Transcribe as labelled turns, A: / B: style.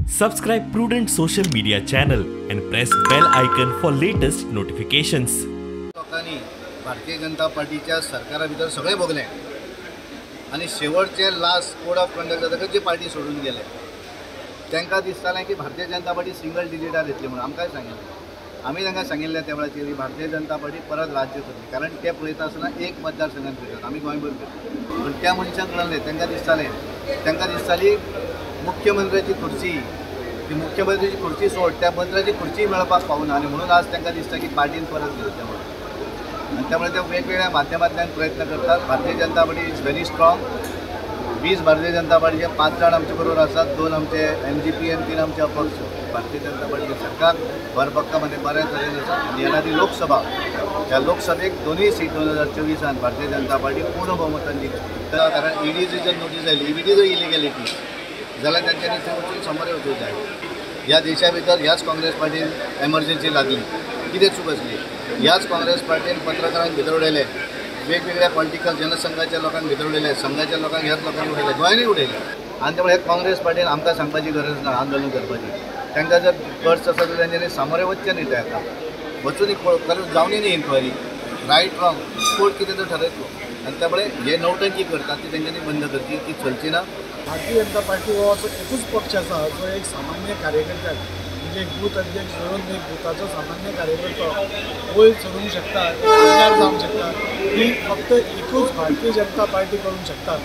A: Subscribe Prudent Social Media channel and press bell icon for latest notifications.
B: लोकांनी भारतीय जनता पार्टीच्या सरकारा भितर सगळे भोगले आणि शेवटचे लास्ट कोड ऑफ कंडक्ट जाता जी पार्टी सोडून गेले तांकां दिसतालें की भारतीय जनता पार्टी सिंगल डिजिटार येतली म्हणून आमकांय सांगिल्लें आमी तांकां सांगिल्लें त्या वेळाचेर भारतीय जनता पार्टी परत राज्य करतली कारण ते पळयता आसतना एक मतदारसंघात करतात आमी गोंयभर करतात पूण त्या मनशांक कळ्ळें तांकां दिसताली मुख्यमंत्र्याची खुर्ची ती मुख्यमंत्र्याची खुर्ची सोड त्या मंत्र्याची खुर्ची मेळपाक पावना आणि म्हणून आज तांकां दिसता की पार्टीन परत घेतल्या म्हणून आणि त्यामुळे ते वेगवेगळ्या माध्यमांतल्यान प्रयत्न करतात. Bharatiya Janata party is very strong. 20 Bharatiya Janata पार्टीचे 5 जाण आमचे बरोबर आसात, 2 आमचे MGP आणि 3 आमचे अपक्ष. भारतीय जनता पार्टीचे सरकार भरपक्कामध्ये बऱ्या तरेन आसा आणि येणारी लोकसभा त्या लोकसभेक दोनूय सीट 2024 भारतीय जनता पार्टी पूर्ण बहुमतान जिखतली. कारण ईडीची जर नोटीस आयली ईडी जर इलिगॅलिटी जाल्यार तांच्यांनी थंय वचून समोर वचूंक जाय. ह्या देशा भितर ह्याच काँग्रेस पार्टीन एमर्जन्सी लागली कितें चूक आसली. ह्याच काँग्रेस पार्टीन पत्रकारांक भितर उडयले, वेगवेगळ्या पॉलिटिकल जनसंघाच्या लोकांक भितर उडयले, संघाच्या लोकांक ह्याच लोकांक उडयले, गोंयांनी उडयले. आनी त्यामुळे हे काँग्रेस पार्टीन आमकां सांगपाची गरज ना आंदोलन करपाची. तांकां जर गट्स आसा जाल्यार तांच्यांनी सामोरे वचचें न्ही तेका वचून करून जावनी न्ही इन्क्वायरी रायट रॉंग कोर्ट कितें तो ठरयतलो आनी त्यामुळे हे नौटंकी करतात ती तांच्यांनी बंद करची, ती चलची ना.
C: भारतीय जनता पार्टी हो असो एकूच पक्ष आसा जो एक सामान्य कार्यकर्त्याक म्हणजे एक बूथ अध्यक्ष धरून एक बुथाचो सामान्य कार्यकर्तो वयर चलूंक शकता, आमदार जावंक शकता, ही फक्त एकूच भारतीय जनता पार्टी करूंक शकता.